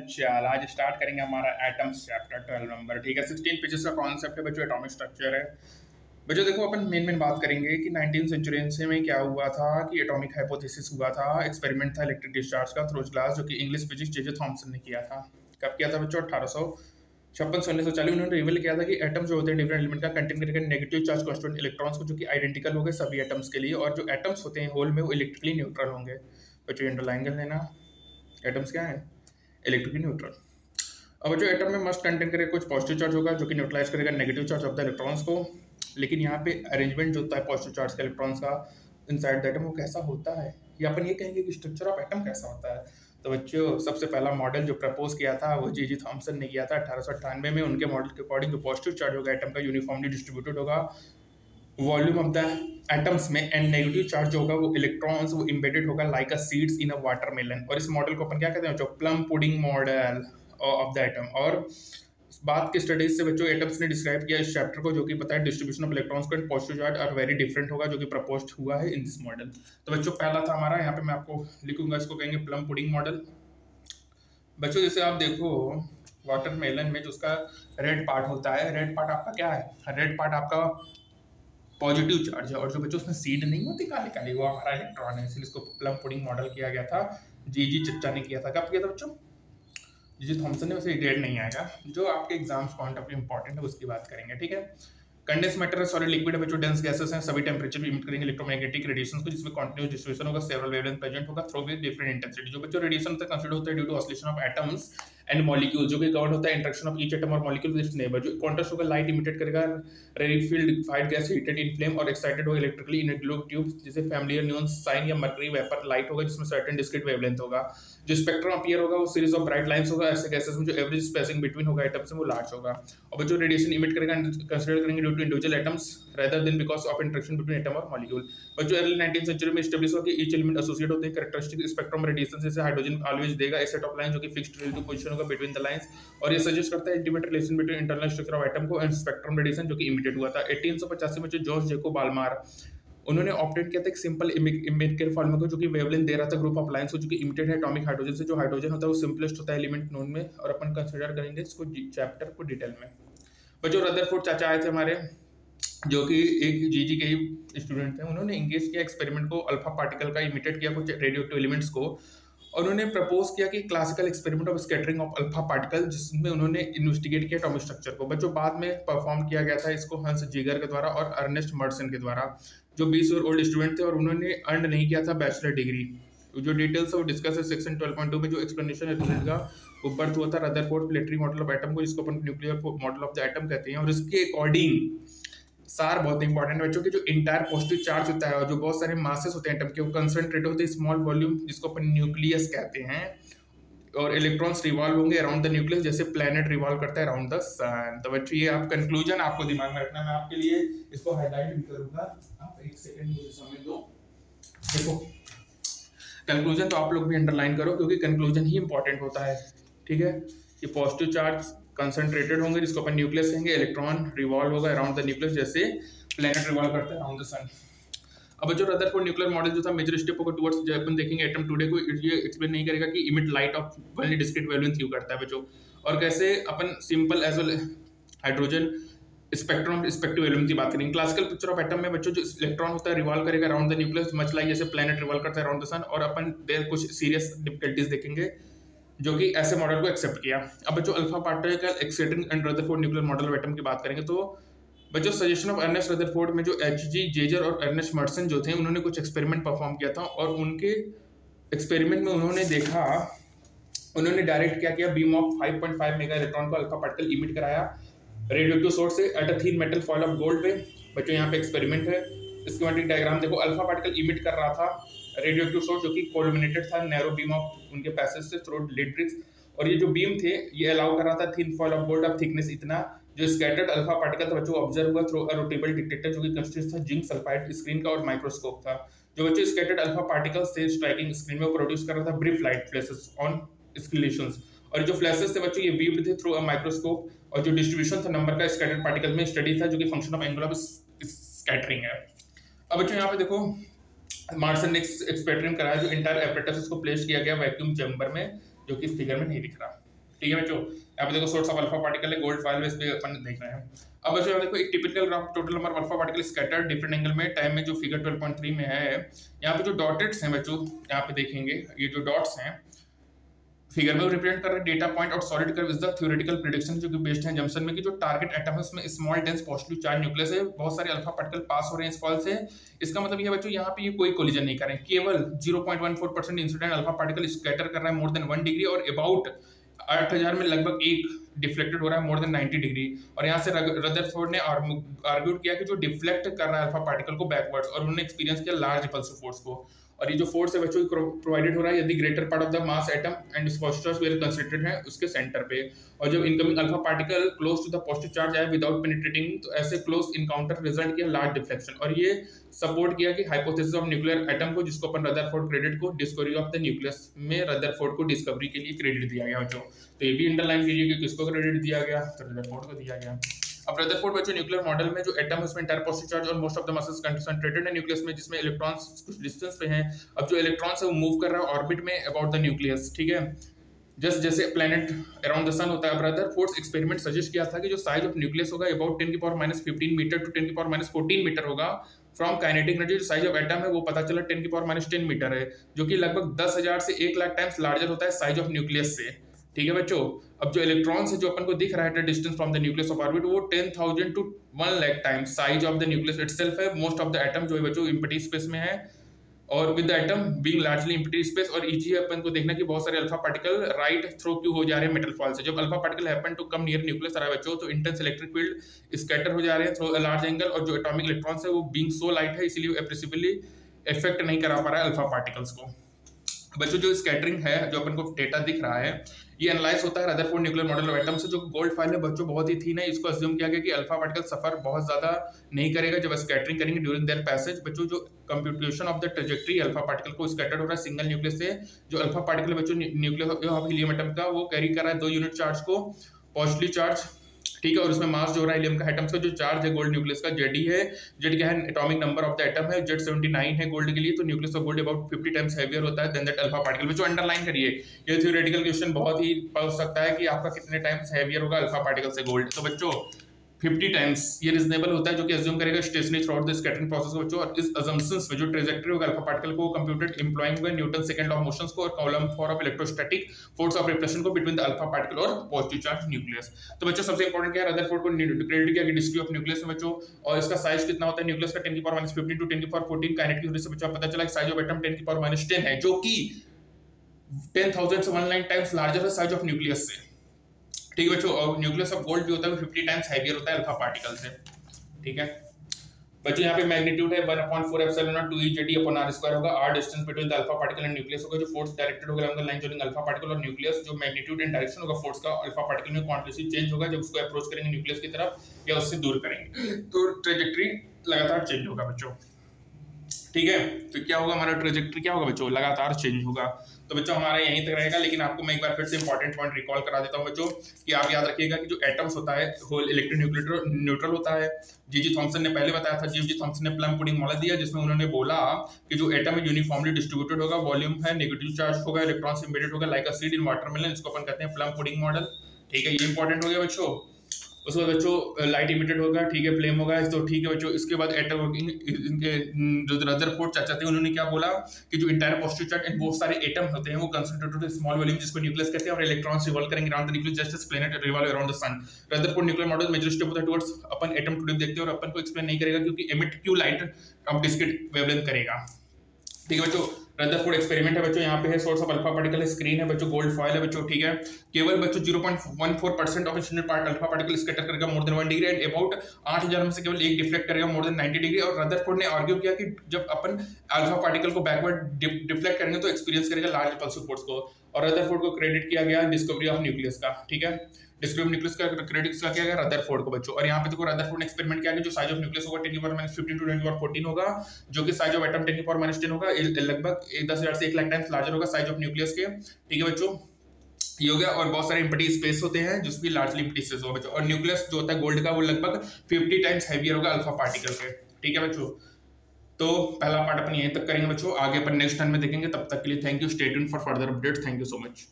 चल आज स्टार्ट करेंगे हमारा एटम्स चैप्टर 12 नंबर। ठीक है, 16 पेजेस का कॉन्सेप्ट है बच्चों, एटॉमिक स्ट्रक्चर है। बच्चों देखो, अपन मेन बात करेंगे कि 19वीं सेंचुरी में क्या हुआ था कि एटॉमिक हाइपोथेसिस हुआ था। एक्सपेरिमेंट था इलेक्ट्रिक डिस्चार्ज का थ्रू ग्लास, जो कि इंग्लिश फिजिक्स जे थॉमसन ने किया था। कब किया था बच्चों? 1856 से 1940। उन्होंने रिवील किया था कि एटम्स जो होते हैं डिफरेंट एलिमेंट का कंटेन करके नेगेटिव चार्ज कॉन्स्टिट्यूएंट इलेक्ट्रॉन्स को, जो कि आइडेंटिकल होंगे सभी एटम्स के लिए, और जो एटम्स होते हैं होल में वो इलेक्ट्रिकली न्यूट्रल होंगे। बच्चों अंडरलाइन कर लेना, एटम्स क्या है? Electrically neutral. अब जो एटम में मस्ट कंटेन करेगा कुछ पॉजिटिव चार्ज होगा जो कि न्यूट्रलाइज करेगा negative charge of the electrons को। लेकिन यहाँ पे अरेंजमेंट जो होता है पॉजिटिव चार्ज के इलेक्ट्रॉन्स का इनसाइड द एटम, वो कैसा होता है, या अपन ये कहेंगे कि स्ट्रक्चर ऑफ एटम कैसा होता है। तो बच्चों सबसे पहला मॉडल जो प्रपोज किया था वो जे थॉमसन ने किया था 1898 में। उनके मॉडल के अकॉर्डिंग जो पॉजिटिव चार्ज होगा एटम का यूनिफॉर्मली डिस्ट्रीब्यूटेड होगा वॉल्यूम ऑफ द एटम्स में, एंड नेगेटिव चार्ज जो होगा वो इलेक्ट्रॉन्स वो एम्बेडेड होगा लाइक अ सीड्स इन अ वाटरमेलन। और इस मॉडल को अपन क्या कहते हैं? जो plum pudding model of the atom. और बात की स्टडीज से बच्चों एटम्स ने डिस्क्राइब किया इस चैप्टर को, जो कि पता है डिस्ट्रीब्यूशन ऑफ इलेक्ट्रॉन्स को and positive charge are very different होगा, जो कि प्रपोज्ड हुआ है इन दिस मॉडल। तो बच्चों पहला था हमारा, यहाँ पे मैं आपको लिखूंगा, इसको कहेंगे प्लम पुडिंग मॉडल। बच्चों जैसे आप देखो वाटरमेलन में जो उसका रेड पार्ट होता है, रेड पार्ट आपका क्या है? रेड पार्ट आपका पॉजिटिव चार्ज है, और जो बच्चों उसमें सीड नहीं होती काली काली, वो हमारा इलेक्ट्रॉन है। इसलिए इसको प्लम पुडिंग मॉडल किया गया था। जी चच्चा ने किया था। कब किया था बच्चों? जी थॉमसन ने। वैसे डेट नहीं आएगा, जो आपके exams point of view important है उसकी बात करेंगे। ठीक है, कंडेंस मैटर सॉलिड लिक्विड है बच्चों, डेंस गैसेस हैं, सभी टेंपरेचर पे इमिट करेंगे इलेक्ट्रोमैग्नेटिक रेडिएशंस को, जिसमें कंटीन्यूअस डिस्ट्रीब्यूशन होगा, सेवरल वेवलेंथ प्रेजेंट होगा थ्रू विद डिफरेंट इंटेंसिटी। जो बच्चों रेडिएशन तक कंसीडर होता है due to oscillation of atoms and molecules, जो कि गवर्न होता है इंटरेक्शन ऑफ ईच एटम और मॉलिक्यूल विद इट्स नेबर। जो कॉन्ट्रास्ट होगा लाइट इमिटेट करेगा rarefied liquefied gas heated in flame और एक्साइटेड होगा electrically in a glow tube, जैसे फैमिलियर न्यून साइन या मर्करी वेपर लाइट होगा, जिसमें सर्टेन डिस्क्रीट वेवलेंथ होगा। जो स्पेक्ट्रम अपीयर होगा वो सीरीज ऑफ ब्राइट लाइंस होगा ऐसे गैसेस में, जो एवरेज स्पेसिंग बिटवीन होगा एटम्स में वो लार्ज होगा। और जो रेडिएशन इमिट करेगा कंसीडर करेंगे due to individual atoms rather than because of interaction between atom और मॉलिक्यूल। बट जो अर्ली 19th सेंचुरी में एस्टैब्लिश हुआ कि ईच एलिमेंट एसोसिएट होते हैं कैरेक्टरिस्टिक स्पेक्ट्रम रेडिएशन, जैसे हाइड्रोजन ऑलवेज देगा ए सेट ऑफ लाइन जो कि फिक्स्ड रिलेटिव पोजीशन होगा बिटवीन द लाइंस, और ये सजेस्ट करता है intimate relation between internal structure of atom को एंड स्पेक्ट्रम रेडिएशन, जो कि इमिटेड हुआ था 1885 में। जो जॉर्ज जैकोब बाल्मार उन्होंने ऑप्टेट किया था एक सिंपल इमिटेड फॉर्मूला को, जो कि वेवलेंथ दे रहा था ग्रुप ऑफ लाइंस को, जो कि इमिटेड है एटॉमिक हाइड्रोजन से। जो हाइड्रोजन होता है वो सिंपलेस्ट होता है एलिमेंट नोन में, और अपन कंसीडर करेंगे इसको चैप्टर को डिटेल में। पर जो रदरफोर्ड चाचा आए थे हमारे, जो कि एक जीजी के ही स्टूडेंट थे, उन्होंने इंगेज किया एक्सपेरिमेंट को, अल्फा पार्टिकल का इमिटेट किया कुछ रेडियोएक्टिव एलिमेंट्स को, और उन्होंने प्रपोज किया कि classical experiment of scattering of alpha particle, जिसमें उन्होंने इन्वेस्टिगेट किया एटॉमिक स्ट्रक्चर को। बच्चों बाद में परफॉर्म किया गया था इसको हंस जीगर के द्वारा और अर्नेस्ट मर्सन के द्वारा, जो 20 ईयर ओल्ड स्टूडेंट थे, और उन्होंने अर्न नहीं किया था बैचलर डिग्री। जो डिटेल्स है वो डिस्कस है सेक्शन 12.2 में। जो एक्सप्लेनेशन है का वो बर्थ हुआ था Rutherford planetary model of atom को, जिसको अपन nuclear model of the atom कहते हैं। और इसके अकॉर्डिंग सार बहुत इंपॉर्टेंट है बच्चों कि जो इंटायर पॉजिटिव चार्ज होता है और जो बहुत सारे मासेस होते हैं एटम के, वो कंसंट्रेट होते हैं स्मॉल वॉल्यूम, जिसको अपन न्यूक्लियस कहते हैं, और इलेक्ट्रॉन्स रिवॉल्व होंगे अराउंड द न्यूक्लियस, जैसे प्लैनेट रिवॉल्व करता है अराउंड द सन। तो बच्चों ये आप कंक्लूजन आपको दिमाग में रखना, मैं आपके लिए इसको हाईलाइट भी करूंगा, आप एक सेकंड मुझे समय दो। देखो कंक्लूजन तो आप लोग भी अंडरलाइन करो, क्योंकि कंक्लूजन ही इंपॉर्टेंट होता है। ठीक है, ये पॉजिटिव चार्ज कंसंट्रेटेड होंगे, जिसको अपन न्यूक्लियस कहेंगे, इलेक्ट्रॉन रिवॉल्व होगा अराउंड द न्यूक्लियस, जैसे प्लैनेट रिवॉल्व करता है अराउंड द सन। अब जो रदरफोर्ड न्यूक्लियर मॉडल जो था मेजर स्टेप होगा टुवर्ड्स, जो अपन देखेंगे एटम टुडे को, ये एक्सप्लेन नहीं करेगा कि emit light of only discrete wavelength क्यों करता है बच्चों, और कैसे अपन simple as well hydrogen spectrum respective wavelength की बात करेंगे। क्लासिकल पिक्चर ऑफ एटम में बच्चों जो इलेक्ट्रॉन होता है रिवॉल्व करेगा around the nucleus, much like जैसे प्लैनेट रिवॉल्व करता है अराउंड द सन, और अपन देयर कुछ सीरियस डिफिकल्टीज देखेंगे जो कि ऐसे मॉडल को एक्सेप्ट किया। अब बच्चों alpha particle accepting and Rutherford nuclear model of atom की बात करेंगे, तो बच्चों सजेशन ऑफ अर्नेस्ट रदरफोर्ड में जो एच.जी. जेजर और अर्नेस्ट मर्सन जो थे, उन्होंने कुछ एक्सपेरिमेंट परफॉर्म किया था, और उनके एक्सपेरिमेंट में उन्होंने देखा, उन्होंने डायरेक्ट क्या किया, बीम ऑफ 5.5 मेगा इलेक्ट्रॉन को अल्फा पार्टिकल इमिट कराया रेडियोएक्टिव सोर्स से at a thin metal foil of gold पे। बच्चों यहाँ पे एक्सपेरिमेंट है, स्कीमेटिक डायग्राम देखो, अल्फा पार्टिकल इमिट कर रहा था रेडियोएक्टिव सोर्स, जो कि कोलमिनेटेड था नैरो बीम ऑफ उनके पैसेज से थ्रू लीड ब्रिक्स, और ये जो बीम थे ये अलाउ कर रहा था thin foil of gold of thickness इतना। जो स्कैटर्ड अल्फा पार्टिकल था बच्चों ऑब्जर्व हुआ थ्रू अ रोटेबल डिटेक्टर, जो कि कंस्टिट्यूट था जिंक सल्फाइड स्क्रीन का, और माइक्रोस्कोप था। जो बच्चों स्कैटर्ड अल्फा पार्टिकल्स थे स्ट्राइकिंग स्क्रीन में प्रोड्यूस कर रहा था ब्रीफ लाइट फ्लैशेस ऑन स्क्लेशंस, और जो फ्लैशेस थे बच्चों ये बीम्ड थे थ्रू अ माइक्रोस्कोप, और जो डिस्ट्रीब्यूशन था नंबर का स्कैटर्ड पार्टिकल में स्टडी था, जो कि function of angle of scattering है। अब बच्चों यहाँ पे देखो मार्सन ने एक्सपेरिमेंट कराया, जो इंटायर एपरेटस इसको प्लेस किया गया वैक्यूम चैम्बर में, जो कि इस फिगर में नहीं दिख रहा। ठीक है बच्चों, यहाँ पे देखो सोर्स ऑफ अल्फा पार्टिकल है, गोल्ड फॉइल में, इस पे अपन देख रहे हैं। अब बच्चों यहाँ देखो एक typical graph total number of alpha particle scattered different angle में टाइम में, जो फिगर 12.3 में है। यहाँ पे जो डॉटेड्स हैं बच्चों, यहाँ पे देखेंगे ये जो डॉट्स हैं फिगर में, वो रिप्रेजेंट कर रहे हैं डेटा पॉइंट, और solid curve is the theoretical prediction जो कि बेस्ड है जंक्शन में, कि जो टारगेट एटम है उसमें small dense positive charge nucleus है, बहुत सारे अल्फा पार्टिकल पास हो रहे हैं इस फॉल से। इसका मतलब ये बच्चों यहाँ पे ये कोई कोलिजन नहीं कर रहे हैं, केवल 0.14% इंसिडेंट अल्फा पार्टिकल स्कैटर कर रहा है मोर देन 1 डिग्री, और अबाउट 8000 में लगभग एक डिफ्लेक्टेड हो रहा है मोर देन 90 डिग्री। और यहाँ से रदरफोर्ड ने आर्ग्यूड किया कि जो डिफ्लेक्ट कर रहा है अल्फा पार्टिकल को बैकवर्ड्स, और उन्होंने एक्सपीरियंस किया लार्ज रिपल्सिव फोर्स को। और ये जो फोर्स है बच्चों प्रोवाइडेड हो रहा है यदि greater part of the mass atom and positive well concentrated है उसके सेंटर पे, और जब incoming alpha particle close to the positive charge आया विदाउट पेनिट्रेटिंग, तो ऐसे क्लोज इनकाउंटर रिजल्ट किया लार्ज डिफ्लेक्शन। और ये सपोर्ट किया कि हाइपोथेसिस ऑफ न्यूक्लियर एटम को, जिसको अपन रदरफोर्ड क्रेडिट को डिस्कवरी ऑफ द न्यूक्लियस में रदरफोर्ड को डिस्कवरी के लिए क्रेडिट दिया गया बच्चों। तो ये भी अंडरलाइन कीजिए कि किसको क्रेडिट दिया गया, तो रदरफोर्ड को दिया गया। अब रदरफोर्ड बच्चों न्यूक्लियर मॉडल में जो एटम है उसमें इंटायर पॉजिटिव चार्ज और most of the masses concentrated है न्यूक्लियस में, जिसमें इलेक्ट्रॉन्स कुछ डिस्टेंस पे हैं। अब जो इलेक्ट्रॉन्स है वो मूव कर रहा है ऑर्बिट में अबाउट द न्यूक्लियस, ठीक है, जस्ट जैसे प्लैनेट अराउंड द सन होता है। रदरफोर्ड एक्सपेरिमेंट सजेस्ट किया था कि जो साइज ऑफ न्यूक्लियस होगा अबाउट 10⁻15 मीटर टू 10⁻14 मीटर होगा। फ्रॉम काइनेटिक एनर्जी जो साइज ऑफ एटम है वो पता चला 10⁻10 मीटर है, जो कि लगभग 10,000 से 1,00,000 टाइम्स लार्जर होता है साइज ऑफ न्यूक्लियस से, ठीक है बच्चों। अब जो इलेक्ट्रॉन्स है जो अपन को दिख रहा है distance from the nucleus of orbit, वो 10,000 to 1,00,000 times size of the nucleus itself है। मोस्ट ऑफ द एटम जो है बच्चों एम्प्टी स्पेस में है, और with the atom being largely empty space. और इजी अपन को देखना कि बहुत सारे अल्फा पार्टिकल राइट थ्रो क्यों हो जा रहे हैं मेटल फॉल से। जब alpha particle happen to come near nucleus आ रहा है बच्चों, तो इंटेंस इलेक्ट्रिक फील्ड स्कैटर हो जा रहे हैं थ्रू अ लार्ज एंगल, और जो एटॉमिक इलेक्ट्रॉन्स है वो बीइंग सो लाइट है इसलिए एप्रेसिबली इफेक्ट नहीं करा पा रहा है अल्फा पार्टिकल्स को। बच्चों जो स्कैटरिंग है जो अपन को डेटा दिख रहा है, ये एनालाइज होता है Rutherford nuclear model of atom से। जो गोल्ड फाइल है बच्चों बहुत ही थीन है, इसको अज्यूम किया गया कि अल्फा पार्टिकल सफर बहुत ज्यादा नहीं करेगा जब स्कैटरिंग करेंगे ड्यूरिंग देयर पैसेज। बच्चों जो computation of the trajectory alpha particle को स्कैटर्ड हो रहा है सिंगल न्यूक्लियस से, जो अल्फा पार्टिकल बच्चों न्यूक्लियस ऑफ हीलियम एटम का वो कैरी कर रहा है 2 यूनिट चार्ज को, पॉजिटिव चार्ज, ठीक है, और उसमें मास जो हो रहा है हीलियम का एटम्स का जो चार्ज है गोल्ड न्यूक्लियस का जेड है। जेड क्या है, atomic number of the atom है, जेड 79 है गोल्ड के लिए, तो nucleus of gold about 50 times heavier होता है देन दैट अल्फा पार्टिकल। जो अंडरलाइन करिए, ये थ्योरेटिकल क्वेश्चन बहुत ही पूछ सकता है कि आपका कितने टाइम्स हेवियर होगा अल्फा पार्टिकल से गोल्ड। तो बच्चों 50 टाइम्स ये रीजनेबल होता है, जो कि अज्यूम करेगा stationary throughout the scattering process को बच्चों। और इस अजम्पशंस में जो ट्रेजेक्टरी होगा अल्फा पार्टिकल को कंप्यूटेड एम्प्लॉइंग हुआ Newton second law of motions को, और Coulomb for of electrostatic force of repulsion को बिटवीन द अल्फा पार्टिकल और पॉजिटिव चार्ज न्यूक्लियस। तो बच्चों सबसे इंपॉर्टेंट क्या है, रदरफोर्ड को क्रेडिट किया कि डिस्ट्री ऑफ न्यूक्लियस में बच्चों, और इसका साइज कितना होता है न्यूक्लियस का 10⁻15 टू 10⁻14 काइनेटिक एनर्जी से बच्चों पता चला कि साइज ऑफ एटम 10⁻10 है, जो कि 10,000 से 1,00,000 टाइम्स लार्जर है साइज ऑफ न्यूक्लियस से, ठीक है बच्चों। और न्यूक्लियस ऑफ गोल्ड भी होता है 50 टाइम्स हेवियर होता है अल्फा पार्टिकल से, ठीक है बच्चों। यहाँ पे मैग्नीट्यूड है 1/4 epsilon nought 2 EJD upon r square होगा। r distance between the alpha particle and nucleus होगा, जो फोर्स डायरेक्टेड होगा along the line joining alpha particle और न्यूक्लियस। जो मैग्नीट्यूड एंड डायरेक्शन होगा फोर्स का अल्फा पार्टिकल में क्वांटिटी चेंज होगा जब उसको अप्रोच करेंगे न्यूक्लियस की तरफ या उससे दूर करेंगे, तो ट्रेजेक्टरी लगातार चेंज होगा बच्चों, ठीक है। तो क्या होगा हमारा ट्रेजेक्टरी, क्या होगा बच्चों, लगातार चेंज होगा। तो बच्चों हमारा यहीं तक रहेगा, लेकिन आपको मैं एक बार फिर से इंपॉर्टेंट पॉइंट रिकॉल करा देता हूं बच्चों, कि आप याद रखिएगा कि जो एटम्स होता है होल इलेक्ट्रोन्यूट्रल होता है। जीजी थॉमसन ने पहले बताया था, जीजी थॉमसन ने प्लम पुडिंग मॉडल दिया जिसमें उन्होंने बोला कि जो एटम है यूनिफॉर्मली डिस्ट्रीब्यूटेड होगा, वॉल्यूम है नेगेटिव चार्ज होगा, इलेक्ट्रॉन्स एम्बेडेड होगा like a seed in watermelon, इसको अपन कहते हैं प्लम पुडिंग मॉडल, ठीक है। ये इंपॉर्टेंट हो गया बच्चों। उसके बाद बच्चों लाइट इमिटेड होगा, ठीक है, फ्लेम होगा, तो ठीक है बच्चों। इसके बाद एटम वर्किंग, इनके जो रदरफोर्ड चाचा थे उन्होंने क्या बोला कि जो इंटायर पॉजिटिव चार्ज एंड बहुत सारे एटम होते हैं वो कंसंट्रेटेड होते हैं स्मॉल वॉल्यूम जिसको न्यूक्लियस कहते हैं, और इलेक्ट्रॉन्स रिवॉल्व करेंगे around the nucleus just as planet revolve around the sun. Rutherford nuclear model major step होता है टुवर्ड्स अपन एटम टू देखते हैं, और अपन को एक्सप्लेन नहीं करेगा क्योंकि एमिट क्यों लाइट ऑफ डिस्क्रीट वेवलेंथ करेगा, ठीक है बच्चों। रदरफोर्ड एक्सपेरिमेंट है बच्चों, यहाँ पे है सोर्स ऑफ अल्फा पार्टिकल है, स्क्रीन है बच्चों, गोल्ड फॉइल है बच्चों, ठीक है। केवल बच्चों 0.14% of incident part alpha particle scatter करेगा more than 1 degree and about 8000 में से केवल एक डिफ्लेक्ट करेगा मोर देन 90 डिग्री। और रदरफोर्ड ने आर्ग्यू किया कि जब अपन अल्फा पार्टिकल को बैकवर्ड डिफ्लेक्ट करेंगे तो एक्सपीरियंस करेगा लार्ज रिपल्सिव फोर्स को। और रदरफोर्ड को क्रेडिट किया गया डिस्कवरी ऑफ न्यूक्लियस का, ठीक है। डिस्कवरी ऑफ न्यूक्लियस का क्रेडिट किसका किया गया, रदरफोर्ड को बच्चों। और यहाँ पे देखो रदरफोर्ड ने एक्सपेरिमेंट किया कि जो साइज ऑफ न्यूक्लियस होगा 10⁻15 टू 10⁻14 होगा, जो कि साइज ऑफ एटम 10⁻10 होगा, लगभग 10,000 से 1,00,000 टाइम्स लार्जर होगा साइज ऑफ न्यूक्लियस के, ठीक है बच्चों। ये हो गया। और बहुत सारे एम्प्टी स्पेस होते हैं जिसकी लार्जली एम्प्टी स्पेस होगा बच्चों। और न्यूक्लियस जो होता है गोल्ड का वो लगभग 50 टाइम्स हेवियर होगा अल्फा पार्टिकल के, ठीक है बच्चों। तो पहला पार्ट अपन यहीं तक करेंगे बच्चों, आगे अपन नेक्स्ट टर्न में देखेंगे। तब तक के लिए thank you, stay tuned for further updates, thank you so much.